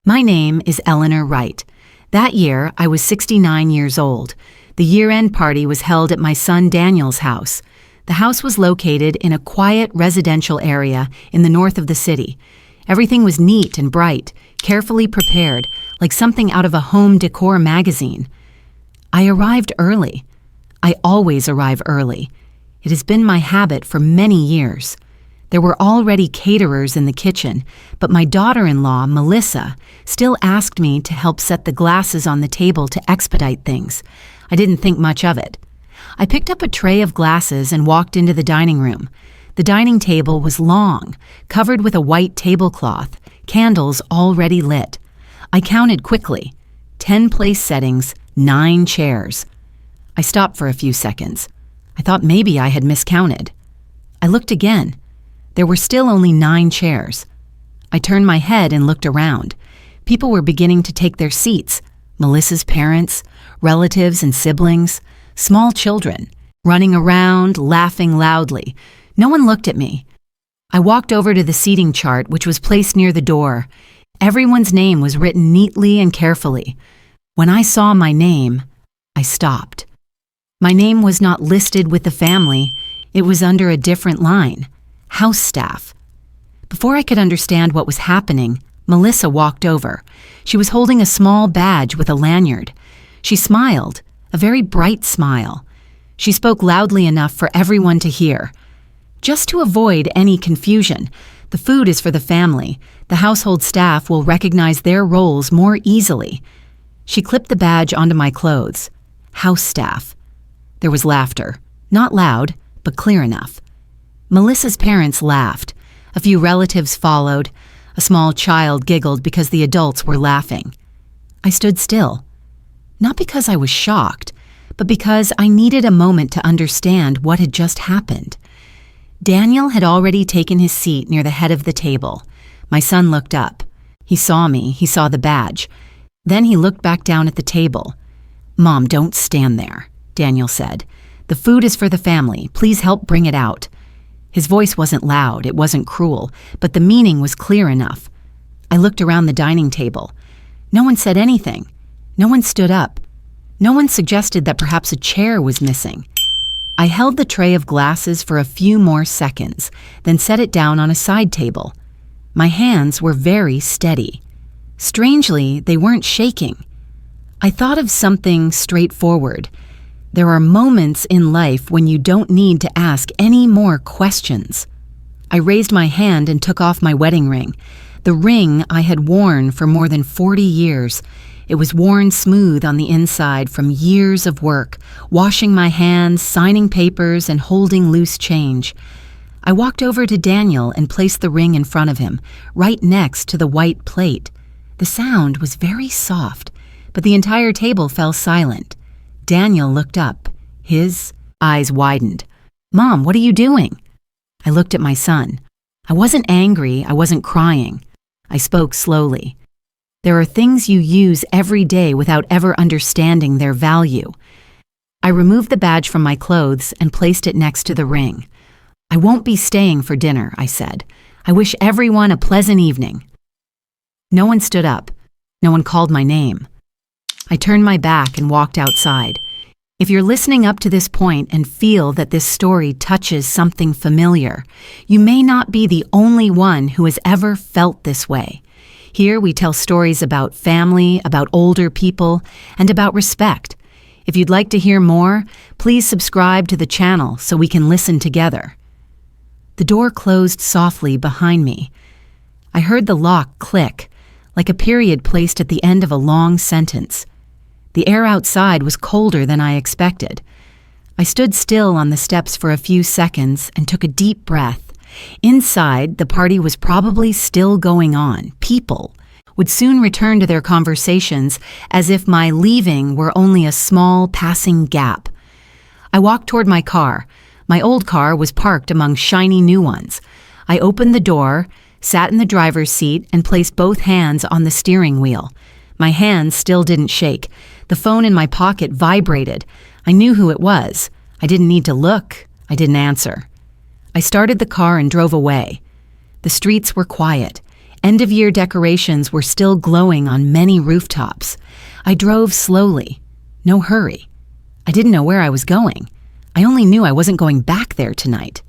My name is Eleanor Wright. That year, I was 69 years old. The year-end party was held at my son Daniel's house. The house was located in a quiet residential area in the north of the city. Everything was neat and bright, carefully prepared, like something out of a home decor magazine. I arrived early. I always arrive early. It has been my habit for many years. There were already caterers in the kitchen, but my daughter-in-law, Melissa, still asked me to help set the glasses on the table to expedite things. I didn't think much of it. I picked up a tray of glasses and walked into the dining room. The dining table was long, covered with a white tablecloth, candles already lit. I counted quickly. 10 place settings, 9 chairs. I stopped for a few seconds. I thought maybe I had miscounted. I looked again. There were still only 9 chairs. I turned my head and looked around. People were beginning to take their seats. Melissa's parents, relatives and siblings, small children, running around, laughing loudly. No one looked at me. I walked over to the seating chart, which was placed near the door. Everyone's name was written neatly and carefully. When I saw my name, I stopped. My name was not listed with the family. It was under a different line. House staff. Before I could understand what was happening, Melissa walked over. She was holding a small badge with a lanyard. She smiled, a very bright smile. She spoke loudly enough for everyone to hear. Just to avoid any confusion, the food is for the family. The household staff will recognize their roles more easily. She clipped the badge onto my clothes. House staff. There was laughter. Not loud, but clear enough. Melissa's parents laughed. A few relatives followed. A small child giggled because the adults were laughing. I stood still. Not because I was shocked, but because I needed a moment to understand what had just happened. Daniel had already taken his seat near the head of the table. My son looked up. He saw me. He saw the badge. Then he looked back down at the table. "Mom, don't stand there," Daniel said. "The food is for the family. Please help bring it out." His voice wasn't loud, it wasn't cruel, but the meaning was clear enough. I looked around the dining table. No one said anything. No one stood up. No one suggested that perhaps a chair was missing. I held the tray of glasses for a few more seconds, then set it down on a side table. My hands were very steady. Strangely, they weren't shaking. I thought of something straightforward. There are moments in life when you don't need to ask any more questions. I raised my hand and took off my wedding ring, the ring I had worn for more than 40 years. It was worn smooth on the inside from years of work, washing my hands, signing papers, and holding loose change. I walked over to Daniel and placed the ring in front of him, right next to the white plate. The sound was very soft, but the entire table fell silent. Daniel looked up. His eyes widened. "Mom, what are you doing?" I looked at my son. I wasn't angry. I wasn't crying. I spoke slowly. There are things you use every day without ever understanding their value. I removed the badge from my clothes and placed it next to the ring. "I won't be staying for dinner," I said. "I wish everyone a pleasant evening." No one stood up. No one called my name. I turned my back and walked outside. If you're listening up to this point and feel that this story touches something familiar, you may not be the only one who has ever felt this way. Here we tell stories about family, about older people, and about respect. If you'd like to hear more, please subscribe to the channel so we can listen together. The door closed softly behind me. I heard the lock click, like a period placed at the end of a long sentence. The air outside was colder than I expected. I stood still on the steps for a few seconds and took a deep breath. Inside, the party was probably still going on. People would soon return to their conversations as if my leaving were only a small passing gap. I walked toward my car. My old car was parked among shiny new ones. I opened the door, sat in the driver's seat, and placed both hands on the steering wheel. My hands still didn't shake. The phone in my pocket vibrated. I knew who it was. I didn't need to look. I didn't answer. I started the car and drove away. The streets were quiet. End-of-year decorations were still glowing on many rooftops. I drove slowly. No hurry. I didn't know where I was going. I only knew I wasn't going back there tonight.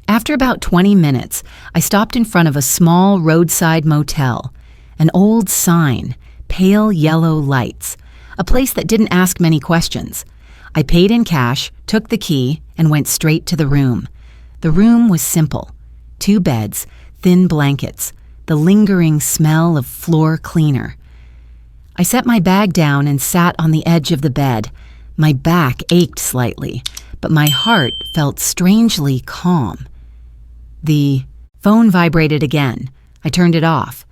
After about 20 minutes, I stopped in front of a small roadside motel. An old sign, pale yellow lights. A place that didn't ask many questions. I paid in cash, took the key, and went straight to the room. The room was simple. 2 beds, thin blankets, the lingering smell of floor cleaner. I set my bag down and sat on the edge of the bed. My back ached slightly, but my heart felt strangely calm. The phone vibrated again. I turned it off.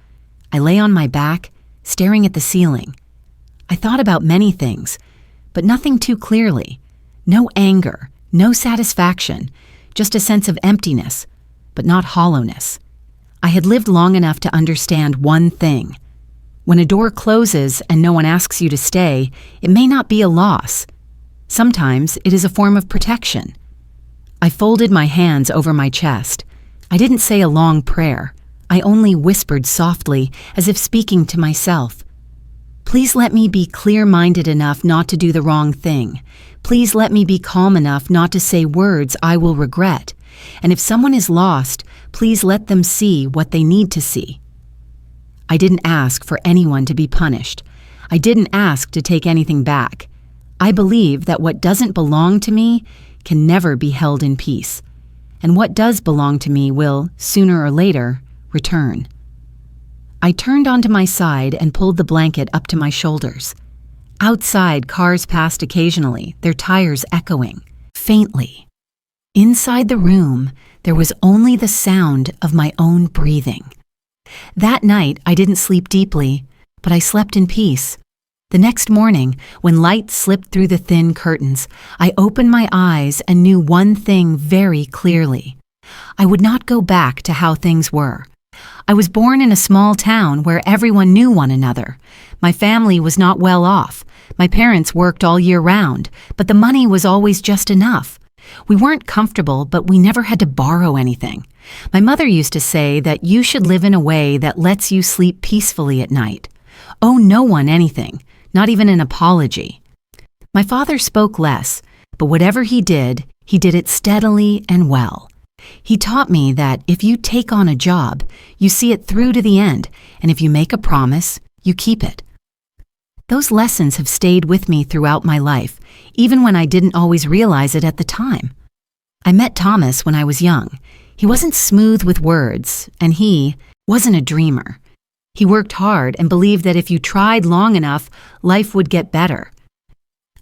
I lay on my back, staring at the ceiling. I thought about many things, but nothing too clearly. No anger, no satisfaction, just a sense of emptiness, but not hollowness. I had lived long enough to understand one thing. When a door closes and no one asks you to stay, it may not be a loss. Sometimes it is a form of protection. I folded my hands over my chest. I didn't say a long prayer. I only whispered softly, as if speaking to myself. Please let me be clear-minded enough not to do the wrong thing. Please let me be calm enough not to say words I will regret. And if someone is lost, please let them see what they need to see. I didn't ask for anyone to be punished. I didn't ask to take anything back. I believe that what doesn't belong to me can never be held in peace. And what does belong to me will, sooner or later, return. I turned onto my side and pulled the blanket up to my shoulders. Outside, cars passed occasionally, their tires echoing, faintly. Inside the room, there was only the sound of my own breathing. That night, I didn't sleep deeply, but I slept in peace. The next morning, when light slipped through the thin curtains, I opened my eyes and knew one thing very clearly. I would not go back to how things were. I was born in a small town where everyone knew one another. My family was not well off. My parents worked all year round, but the money was always just enough. We weren't comfortable, but we never had to borrow anything. My mother used to say that you should live in a way that lets you sleep peacefully at night. Owe no one anything, not even an apology. My father spoke less, but whatever he did it steadily and well. He taught me that if you take on a job, you see it through to the end, and if you make a promise, you keep it. Those lessons have stayed with me throughout my life, even when I didn't always realize it at the time. I met Thomas when I was young. He wasn't smooth with words, and he wasn't a dreamer. He worked hard and believed that if you tried long enough, life would get better.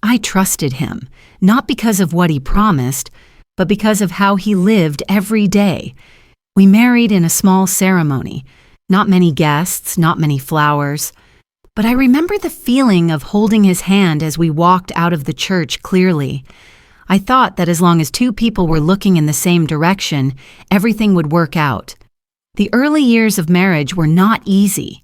I trusted him, not because of what he promised, but because of how he lived every day. We married in a small ceremony. Not many guests, not many flowers. But I remember the feeling of holding his hand as we walked out of the church clearly. I thought that as long as 2 people were looking in the same direction, everything would work out. The early years of marriage were not easy.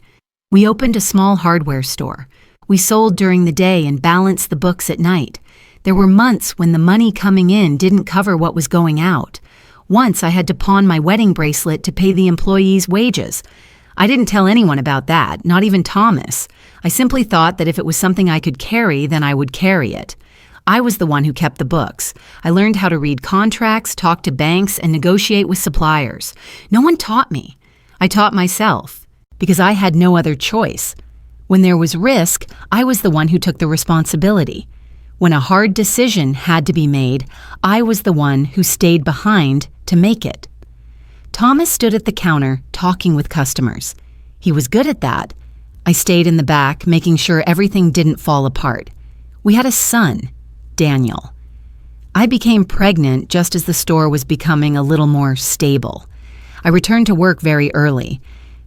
We opened a small hardware store. We sold during the day and balanced the books at night. There were months when the money coming in didn't cover what was going out. Once I had to pawn my wedding bracelet to pay the employees' wages. I didn't tell anyone about that, not even Thomas. I simply thought that if it was something I could carry, then I would carry it. I was the one who kept the books. I learned how to read contracts, talk to banks, and negotiate with suppliers. No one taught me. I taught myself, because I had no other choice. When there was risk, I was the one who took the responsibility. When a hard decision had to be made, I was the one who stayed behind to make it. Thomas stood at the counter, talking with customers. He was good at that. I stayed in the back, making sure everything didn't fall apart. We had a son, Daniel. I became pregnant just as the store was becoming a little more stable. I returned to work very early.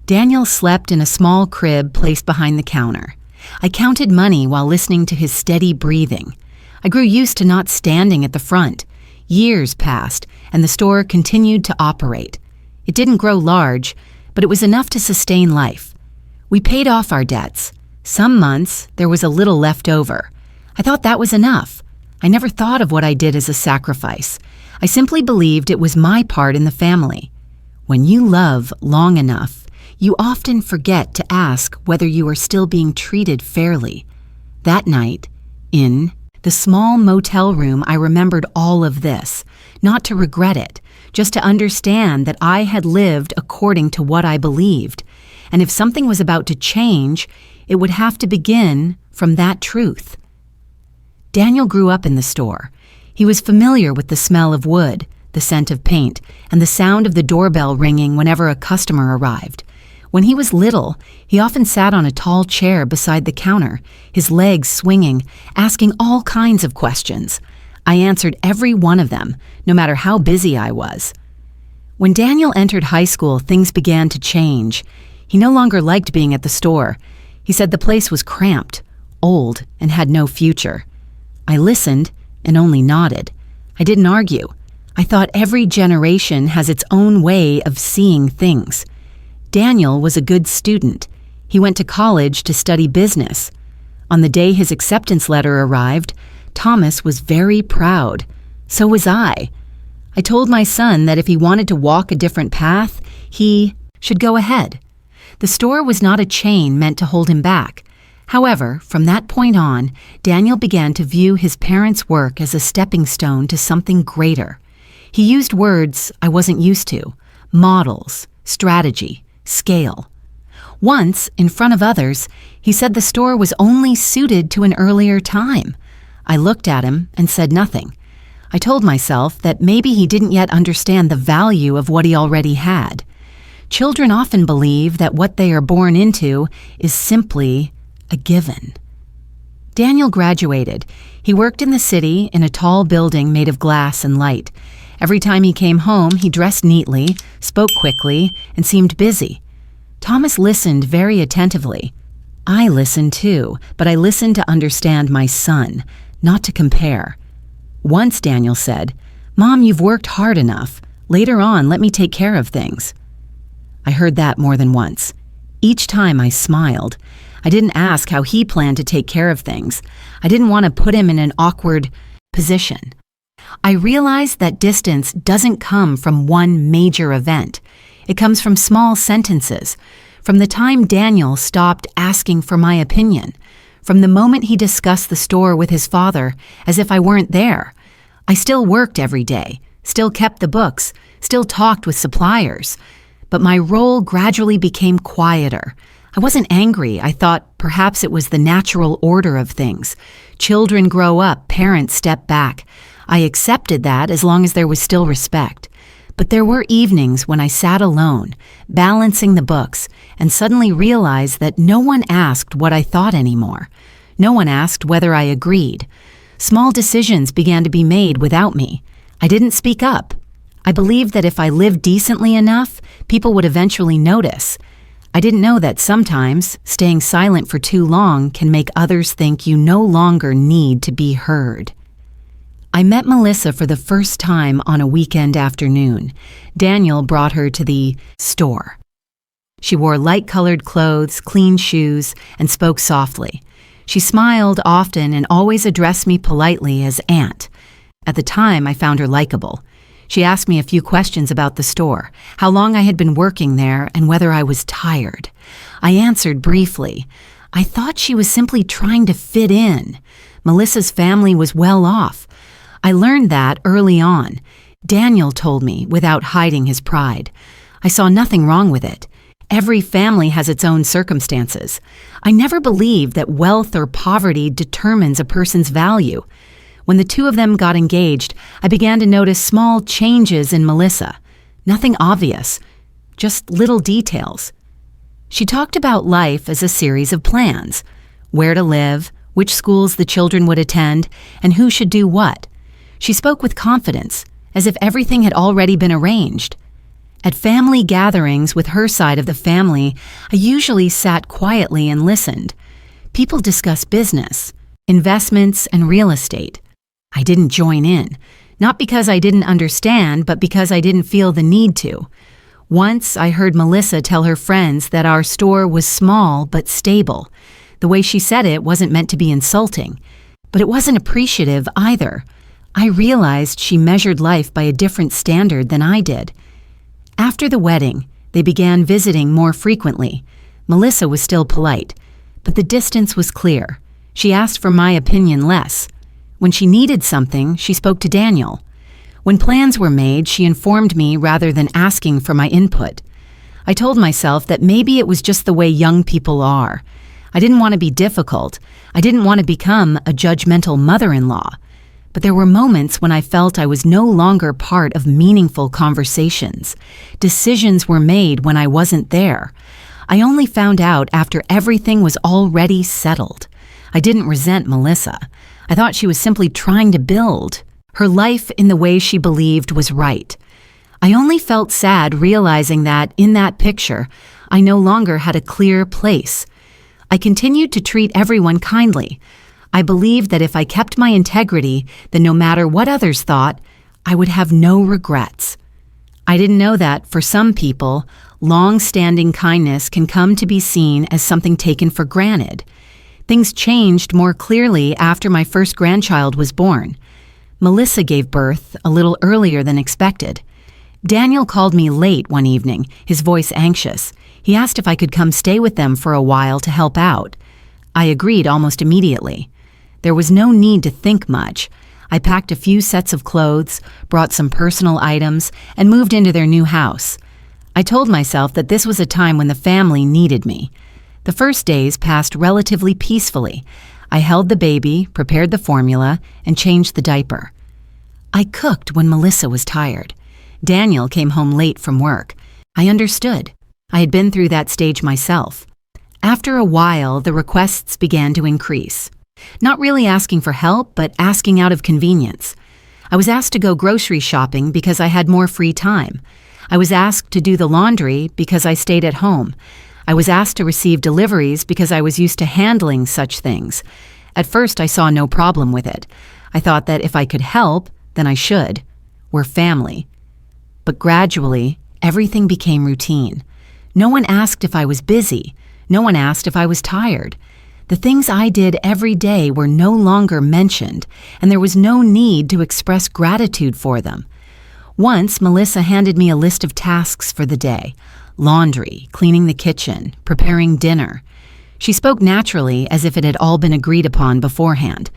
Daniel slept in a small crib placed behind the counter. I counted money while listening to his steady breathing. I grew used to not standing at the front. Years passed, and the store continued to operate. It didn't grow large, but it was enough to sustain life. We paid off our debts. Some months, there was a little left over. I thought that was enough. I never thought of what I did as a sacrifice. I simply believed it was my part in the family. When you love long enough, you often forget to ask whether you are still being treated fairly. That night, in the small motel room, I remembered all of this, not to regret it, just to understand that I had lived according to what I believed, and if something was about to change, it would have to begin from that truth. Daniel grew up in the store. He was familiar with the smell of wood, the scent of paint, and the sound of the doorbell ringing whenever a customer arrived. When he was little, he often sat on a tall chair beside the counter, his legs swinging, asking all kinds of questions. I answered every one of them, no matter how busy I was. When Daniel entered high school, things began to change. He no longer liked being at the store. He said the place was cramped, old, and had no future. I listened and only nodded. I didn't argue. I thought every generation has its own way of seeing things. Daniel was a good student. He went to college to study business. On the day his acceptance letter arrived, Thomas was very proud. So was I. I told my son that if he wanted to walk a different path, he should go ahead. The store was not a chain meant to hold him back. However, from that point on, Daniel began to view his parents' work as a stepping stone to something greater. He used words I wasn't used to: models, strategy, scale. Once, in front of others, he said the store was only suited to an earlier time. I looked at him and said nothing. I told myself that maybe he didn't yet understand the value of what he already had. Children often believe that what they are born into is simply a given. Daniel graduated. He worked in the city in a tall building made of glass and light. Every time he came home, he dressed neatly, spoke quickly, and seemed busy. Thomas listened very attentively. I listened too, but I listened to understand my son, not to compare. Once Daniel said, "Mom, you've worked hard enough. Later on, let me take care of things." I heard that more than once. Each time I smiled. I didn't ask how he planned to take care of things. I didn't want to put him in an awkward position. I realized that distance doesn't come from one major event. It comes from small sentences, from the time Daniel stopped asking for my opinion, from the moment he discussed the store with his father as if I weren't there. I still worked every day, still kept the books, still talked with suppliers, but my role gradually became quieter. I wasn't angry. I thought perhaps it was the natural order of things. Children grow up, parents step back. I accepted that as long as there was still respect. But there were evenings when I sat alone, balancing the books, and suddenly realized that no one asked what I thought anymore. No one asked whether I agreed. Small decisions began to be made without me. I didn't speak up. I believed that if I lived decently enough, people would eventually notice. I didn't know that sometimes staying silent for too long can make others think you no longer need to be heard. I met Melissa for the first time on a weekend afternoon. Daniel brought her to the store. She wore light-colored clothes, clean shoes, and spoke softly. She smiled often and always addressed me politely as Aunt. At the time, I found her likable. She asked me a few questions about the store, how long I had been working there, and whether I was tired. I answered briefly. I thought she was simply trying to fit in. Melissa's family was well off. I learned that early on. Daniel told me, without hiding his pride. I saw nothing wrong with it. Every family has its own circumstances. I never believed that wealth or poverty determines a person's value. When the two of them got engaged, I began to notice small changes in Melissa. Nothing obvious, just little details. She talked about life as a series of plans: where to live, which schools the children would attend, and who should do what. She spoke with confidence, as if everything had already been arranged. At family gatherings with her side of the family, I usually sat quietly and listened. People discussed business, investments, and real estate. I didn't join in, not because I didn't understand, but because I didn't feel the need to. Once I heard Melissa tell her friends that our store was small but stable. The way she said it wasn't meant to be insulting, but it wasn't appreciative either. I realized she measured life by a different standard than I did. After the wedding, They began visiting more frequently. Melissa was still polite, but the distance was clear. She asked for my opinion less. When she needed something, she spoke to Daniel. When plans were made, she informed me rather than asking for my input. I told myself that maybe it was just the way young people are. I didn't want to be difficult. I didn't want to become a judgmental mother-in-law. But there were moments when I felt I was no longer part of meaningful conversations. Decisions were made when I wasn't there. I only found out after everything was already settled. I didn't resent Melissa. I thought she was simply trying to build her life in the way she believed was right. I only felt sad realizing that, in that picture, I no longer had a clear place. I continued to treat everyone kindly. I believed that if I kept my integrity, then no matter what others thought, I would have no regrets. I didn't know that, for some people, long-standing kindness can come to be seen as something taken for granted. Things changed more clearly after my first grandchild was born. Melissa gave birth a little earlier than expected. Daniel called me late one evening, his voice anxious. He asked if I could come stay with them for a while to help out. I agreed almost immediately. There was no need to think much. I packed a few sets of clothes, brought some personal items, and moved into their new house. I told myself that this was a time when the family needed me. The first days passed relatively peacefully. I held the baby, prepared the formula, and changed the diaper. I cooked when Melissa was tired. Daniel came home late from work. I understood. I had been through that stage myself. After a while, the requests began to increase. Not really asking for help, but asking out of convenience. I was asked to go grocery shopping because I had more free time. I was asked to do the laundry because I stayed at home. I was asked to receive deliveries because I was used to handling such things. At first, I saw no problem with it. I thought that if I could help, then I should. We're family. But gradually, everything became routine. No one asked if I was busy. No one asked if I was tired. The things I did every day were no longer mentioned, and there was no need to express gratitude for them. Once, Melissa handed me a list of tasks for the day: laundry, cleaning the kitchen, preparing dinner. She spoke naturally, as if it had all been agreed upon beforehand.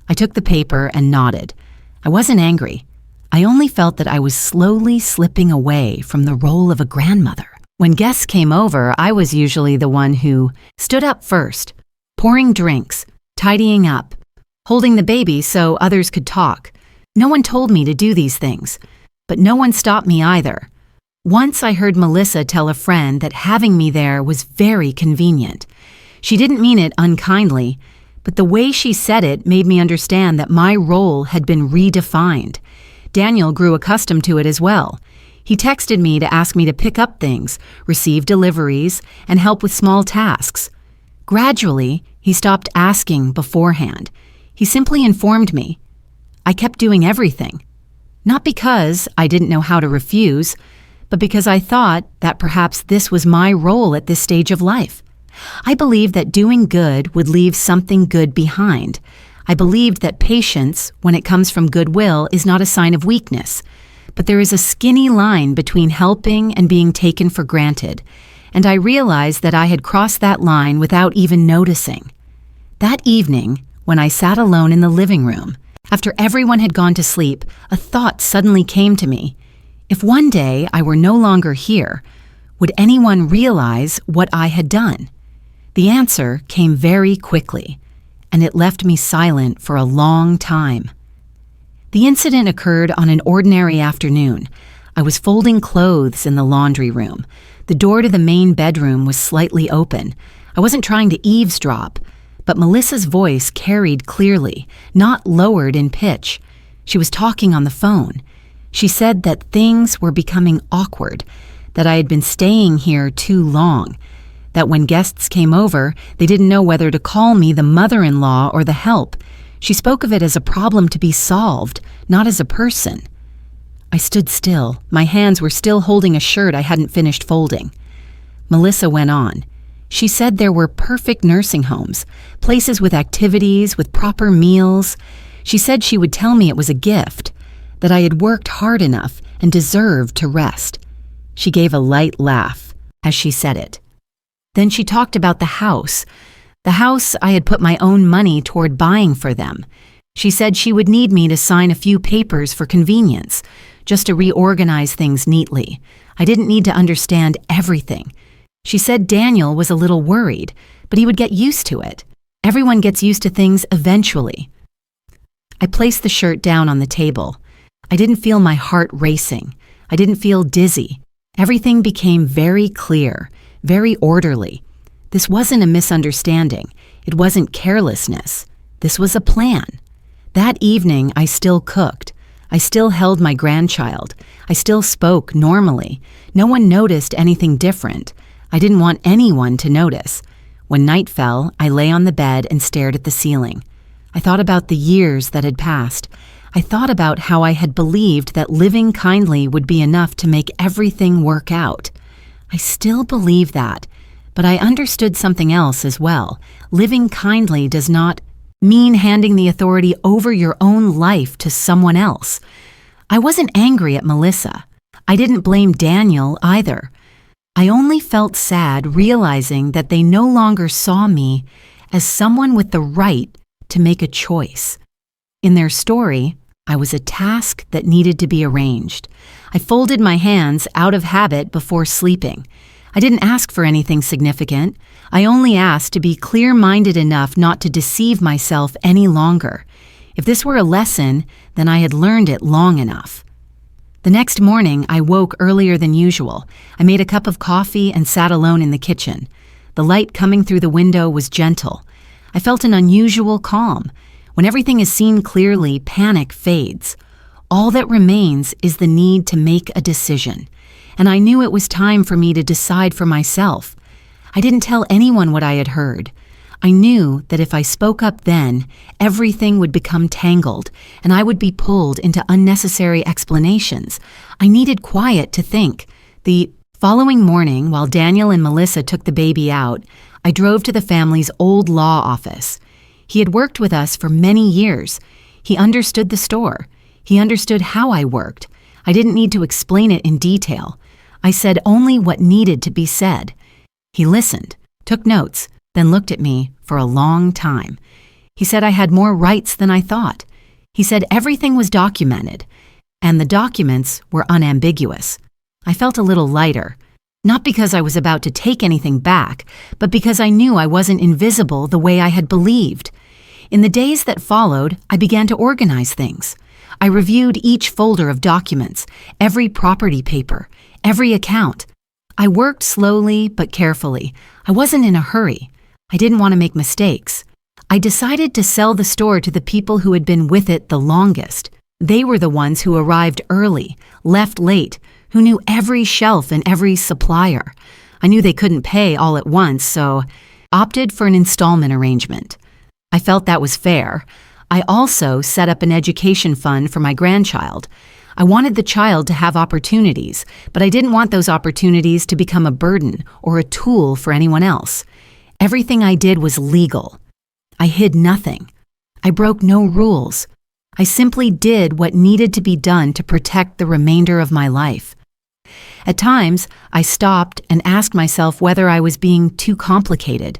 I took the paper and nodded. I wasn't angry. I only felt that I was slowly slipping away from the role of a grandmother. When guests came over, I was usually the one who stood up first, pouring drinks, tidying up, holding the baby so others could talk. No one told me to do these things, but no one stopped me either. Once I heard Melissa tell a friend that having me there was very convenient. She didn't mean it unkindly, but the way she said it made me understand that my role had been redefined. Daniel grew accustomed to it as well. He texted me to ask me to pick up things, receive deliveries, and help with small tasks. Gradually, he stopped asking beforehand. He simply informed me. I kept doing everything. Not because I didn't know how to refuse, but because I thought that perhaps this was my role at this stage of life. I believed that doing good would leave something good behind. I believed that patience, when it comes from goodwill, is not a sign of weakness. But there is a skinny line between helping and being taken for granted, and I realized that I had crossed that line without even noticing. That evening, when I sat alone in the living room, after everyone had gone to sleep, a thought suddenly came to me. If one day I were no longer here, would anyone realize what I had done? The answer came very quickly, and it left me silent for a long time. The incident occurred on an ordinary afternoon. I was folding clothes in the laundry room. The door to the main bedroom was slightly open. I wasn't trying to eavesdrop, but Melissa's voice carried clearly, not lowered in pitch. She was talking on the phone. She said that things were becoming awkward, that I had been staying here too long, that when guests came over, they didn't know whether to call me the mother-in-law or the help. She spoke of it as a problem to be solved, not as a person. I stood still. My hands were still holding a shirt I hadn't finished folding. Melissa went on. She said there were perfect nursing homes, places with activities, with proper meals. She said she would tell me it was a gift, that I had worked hard enough and deserved to rest. She gave a light laugh. as she said it. Then she talked about the house I had put my own money toward buying for them. She said she would need me to sign a few papers for convenience, just to reorganize things neatly. I didn't need to understand everything. She said Daniel was a little worried, but he would get used to it. Everyone gets used to things eventually. I placed the shirt down on the table. I didn't feel my heart racing. I didn't feel dizzy. Everything became very clear, very orderly. This wasn't a misunderstanding. It wasn't carelessness. This was a plan. That evening, I still cooked. I still held my grandchild. I still spoke normally. No one noticed anything different. I didn't want anyone to notice. When night fell, I lay on the bed and stared at the ceiling. I thought about the years that had passed. I thought about how I had believed that living kindly would be enough to make everything work out. I still believe that, but I understood something else as well. Living kindly does not mean handing the authority over your own life to someone else. I wasn't angry at Melissa. I didn't blame Daniel either. I only felt sad realizing that they no longer saw me as someone with the right to make a choice. In their story, I was a task that needed to be arranged. I folded my hands out of habit before sleeping. I didn't ask for anything significant. I only asked to be clear-minded enough not to deceive myself any longer. If this were a lesson, then I had learned it long enough. The next morning, I woke earlier than usual. I made a cup of coffee and sat alone in the kitchen. The light coming through the window was gentle. I felt an unusual calm. When everything is seen clearly, panic fades. All that remains is the need to make a decision. And I knew it was time for me to decide for myself. I didn't tell anyone what I had heard. I knew that if I spoke up then, everything would become tangled, and I would be pulled into unnecessary explanations. I needed quiet to think. The following morning, while Daniel and Melissa took the baby out, I drove to the family's old law office. He had worked with us for many years. He understood the store. He understood how I worked. I didn't need to explain it in detail. I said only what needed to be said. He listened, took notes, then looked at me for a long time. He said I had more rights than I thought. He said everything was documented, and the documents were unambiguous. I felt a little lighter, not because I was about to take anything back, but because I knew I wasn't invisible the way I had believed. In the days that followed, I began to organize things. I reviewed each folder of documents, every property paper, every account. I worked slowly but carefully. I wasn't in a hurry. I didn't want to make mistakes. I decided to sell the store to the people who had been with it the longest. They were the ones who arrived early, left late, who knew every shelf and every supplier. I knew they couldn't pay all at once, so opted for an installment arrangement. I felt that was fair. I also set up an education fund for my grandchild. I wanted the child to have opportunities, but I didn't want those opportunities to become a burden or a tool for anyone else. Everything I did was legal. I hid nothing. I broke no rules. I simply did what needed to be done to protect the remainder of my life. At times, I stopped and asked myself whether I was being too complicated.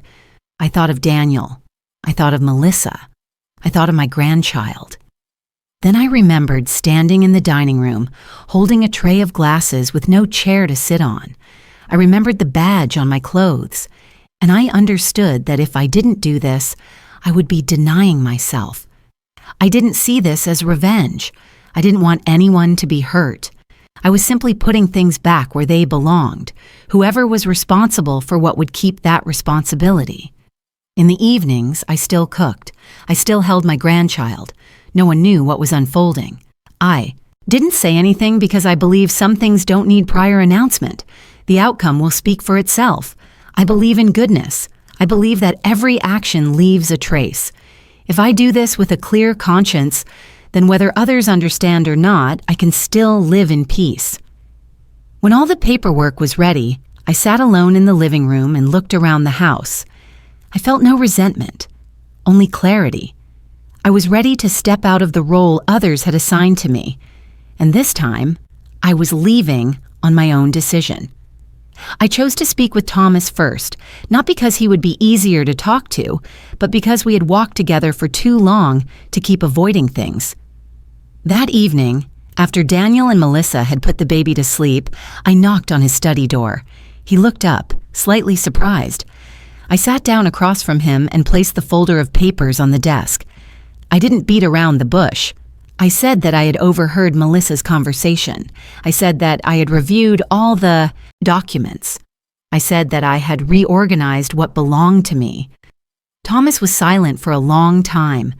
I thought of Daniel. I thought of Melissa. I thought of my grandchild. Then I remembered standing in the dining room, holding a tray of glasses with no chair to sit on. I remembered the badge on my clothes, and I understood that if I didn't do this, I would be denying myself. I didn't see this as revenge. I didn't want anyone to be hurt. I was simply putting things back where they belonged, whoever was responsible for what would keep that responsibility. In the evenings, I still cooked. I still held my grandchild. No one knew what was unfolding. I didn't say anything because I believe some things don't need prior announcement. The outcome will speak for itself. I believe in goodness. I believe that every action leaves a trace. If I do this with a clear conscience, then whether others understand or not, I can still live in peace. When all the paperwork was ready, I sat alone in the living room and looked around the house. I felt no resentment, only clarity. I was ready to step out of the role others had assigned to me, and this time, I was leaving on my own decision. I chose to speak with Thomas first, not because he would be easier to talk to, but because we had walked together for too long to keep avoiding things. That evening, after Daniel and Melissa had put the baby to sleep, I knocked on his study door. He looked up, slightly surprised. I sat down across from him and placed the folder of papers on the desk. I didn't beat around the bush. I said that I had overheard Melissa's conversation. I said that I had reviewed all the documents. I said that I had reorganized what belonged to me. Thomas was silent for a long time.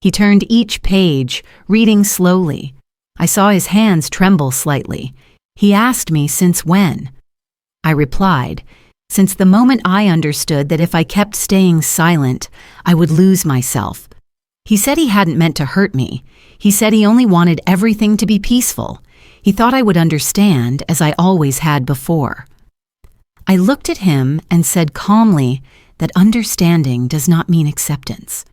He turned each page, reading slowly. I saw his hands tremble slightly. He asked me since when. I replied, since the moment I understood that if I kept staying silent, I would lose myself. He said he hadn't meant to hurt me. He said he only wanted everything to be peaceful. He thought I would understand, as I always had before. I looked at him and said calmly that understanding does not mean acceptance.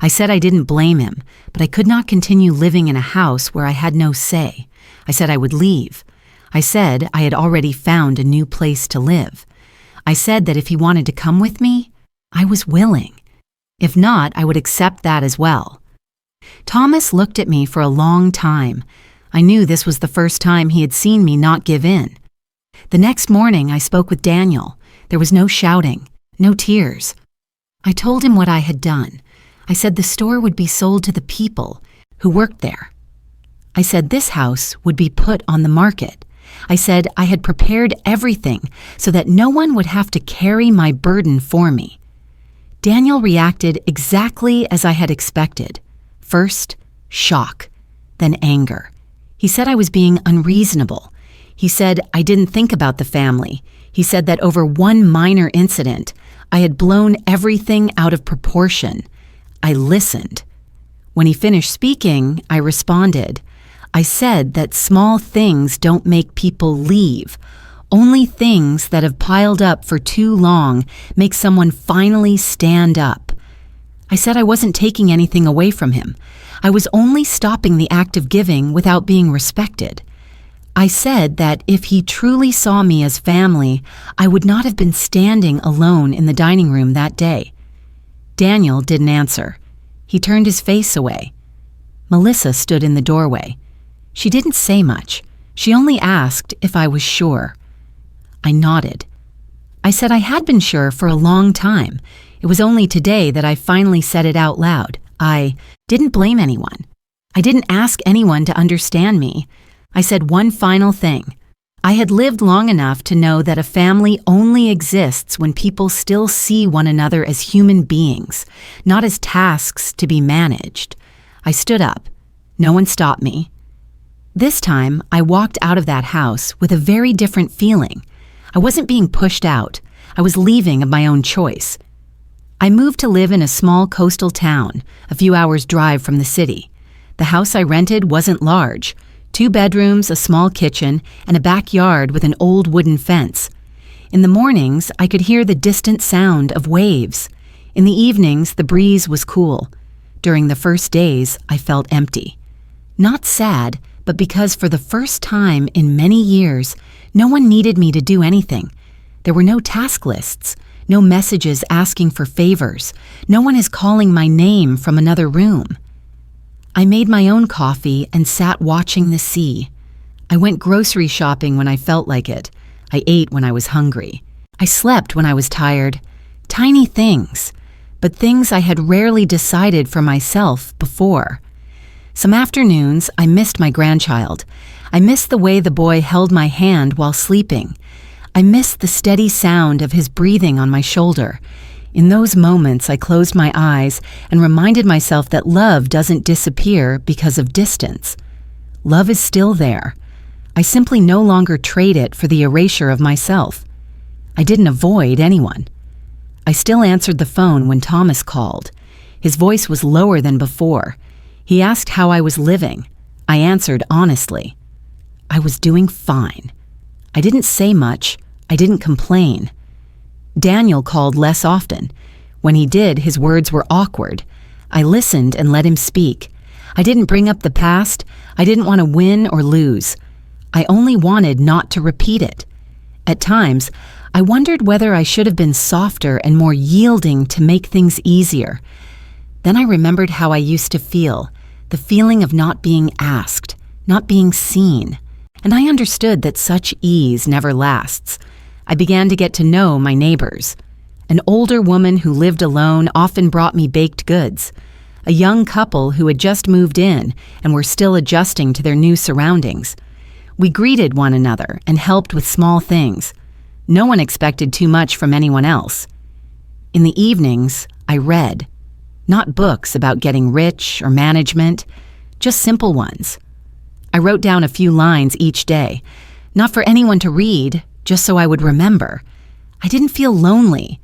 I said I didn't blame him, but I could not continue living in a house where I had no say. I said I would leave. I said I had already found a new place to live. I said that if he wanted to come with me, I was willing. If not, I would accept that as well. Thomas looked at me for a long time. I knew this was the first time he had seen me not give in. The next morning, I spoke with Daniel. There was no shouting, no tears. I told him what I had done. I said the store would be sold to the people who worked there. I said this house would be put on the market. I said I had prepared everything so that no one would have to carry my burden for me. Daniel reacted exactly as I had expected. First, shock, then anger. He said I was being unreasonable. He said I didn't think about the family. He said that over one minor incident, I had blown everything out of proportion. I listened. When he finished speaking, I responded. I said that small things don't make people leave. Only things that have piled up for too long make someone finally stand up. I said I wasn't taking anything away from him. I was only stopping the act of giving without being respected. I said that if he truly saw me as family, I would not have been standing alone in the dining room that day. Daniel didn't answer. He turned his face away. Melissa stood in the doorway. She didn't say much. She only asked if I was sure. I nodded. I said I had been sure for a long time. It was only today that I finally said it out loud. I didn't blame anyone. I didn't ask anyone to understand me. I said one final thing. I had lived long enough to know that a family only exists when people still see one another as human beings, not as tasks to be managed. I stood up. No one stopped me. This time, I walked out of that house with a very different feeling. I wasn't being pushed out. I was leaving of my own choice. I moved to live in a small coastal town, a few hours' drive from the city. The house I rented wasn't large. 2 bedrooms, a small kitchen, and a backyard with an old wooden fence. In the mornings, I could hear the distant sound of waves. In the evenings, the breeze was cool. During the first days, I felt empty. Not sad, but because for the first time in many years, no one needed me to do anything. There were no task lists, no messages asking for favors. No one is calling my name from another room. I made my own coffee and sat watching the sea. I went grocery shopping when I felt like it. I ate when I was hungry. I slept when I was tired. Tiny things, but things I had rarely decided for myself before. Some afternoons, I missed my grandchild. I missed the way the boy held my hand while sleeping. I missed the steady sound of his breathing on my shoulder. In those moments, I closed my eyes and reminded myself that love doesn't disappear because of distance. Love is still there. I simply no longer trade it for the erasure of myself. I didn't avoid anyone. I still answered the phone when Thomas called. His voice was lower than before. He asked how I was living. I answered honestly. I was doing fine. I didn't say much. I didn't complain. Daniel called less often. When he did, his words were awkward. I listened and let him speak. I didn't bring up the past. I didn't want to win or lose. I only wanted not to repeat it. At times, I wondered whether I should have been softer and more yielding to make things easier. Then I remembered how I used to feel, the feeling of not being asked, not being seen. And I understood that such ease never lasts. I began to get to know my neighbors. An older woman who lived alone often brought me baked goods. A young couple who had just moved in and were still adjusting to their new surroundings. We greeted one another and helped with small things. No one expected too much from anyone else. In the evenings, I read. Not books about getting rich or management, just simple ones. I wrote down a few lines each day, not for anyone to read, just so I would remember. I didn't feel lonely.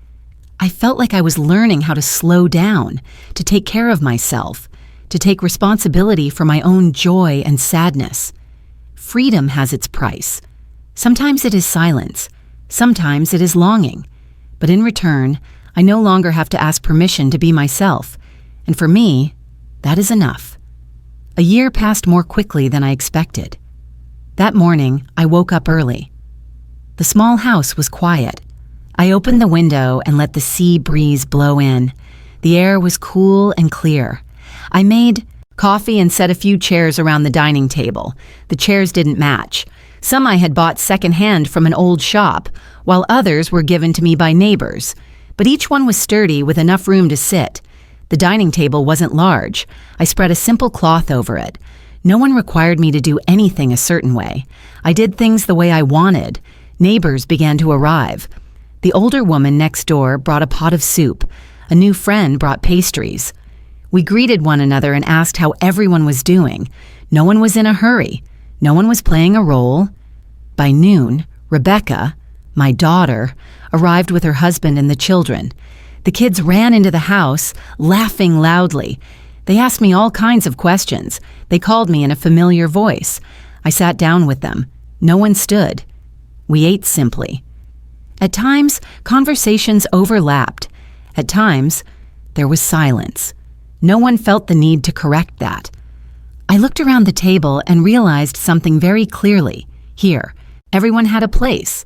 I felt like I was learning how to slow down, to take care of myself, to take responsibility for my own joy and sadness. Freedom has its price. Sometimes it is silence. Sometimes it is longing. But in return, I no longer have to ask permission to be myself. And for me, that is enough. A year passed more quickly than I expected. That morning, I woke up early. The small house was quiet. I opened the window and let the sea breeze blow in. The air was cool and clear. I made coffee and set a few chairs around the dining table. The chairs didn't match. Some I had bought secondhand from an old shop, while others were given to me by neighbors. But each one was sturdy with enough room to sit. The dining table wasn't large. I spread a simple cloth over it. No one required me to do anything a certain way. I did things the way I wanted. Neighbors began to arrive. The older woman next door brought a pot of soup. A new friend brought pastries. We greeted one another and asked how everyone was doing. No one was in a hurry. No one was playing a role. By noon, Rebecca, my daughter, arrived with her husband and the children. The kids ran into the house, laughing loudly. They asked me all kinds of questions. They called me in a familiar voice. I sat down with them. No one stood. We ate simply. At times, conversations overlapped. At times, there was silence. No one felt the need to correct that. I looked around the table and realized something very clearly. Here, everyone had a place.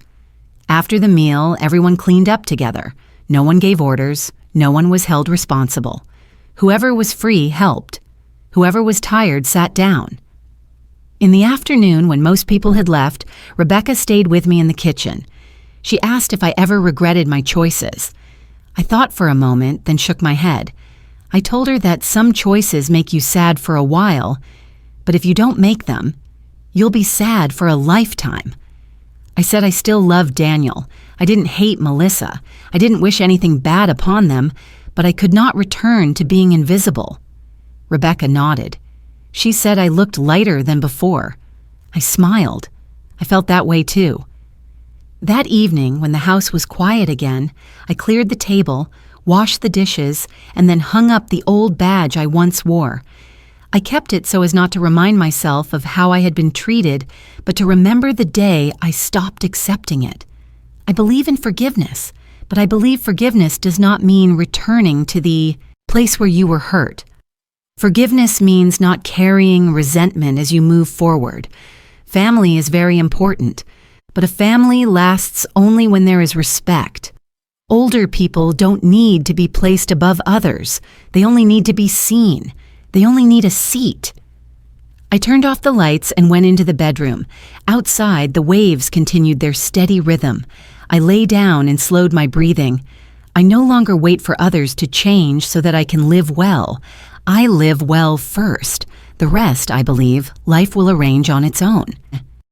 After the meal, everyone cleaned up together. No one gave orders. No one was held responsible. Whoever was free helped. Whoever was tired sat down. In the afternoon, when most people had left, Rebecca stayed with me in the kitchen. She asked if I ever regretted my choices. I thought for a moment, then shook my head. I told her that some choices make you sad for a while, but if you don't make them, you'll be sad for a lifetime. I said I still loved Daniel. I didn't hate Melissa. I didn't wish anything bad upon them, but I could not return to being invisible. Rebecca nodded. She said I looked lighter than before. I smiled. I felt that way too. That evening, when the house was quiet again, I cleared the table, washed the dishes, and then hung up the old badge I once wore. I kept it so as not to remind myself of how I had been treated, but to remember the day I stopped accepting it. I believe in forgiveness, but I believe forgiveness does not mean returning to the place where you were hurt. Forgiveness means not carrying resentment as you move forward. Family is very important, but a family lasts only when there is respect. Older people don't need to be placed above others. They only need to be seen. They only need a seat. I turned off the lights and went into the bedroom. Outside, the waves continued their steady rhythm. I lay down and slowed my breathing. I no longer wait for others to change so that I can live well. I live well first. The rest, I believe, life will arrange on its own.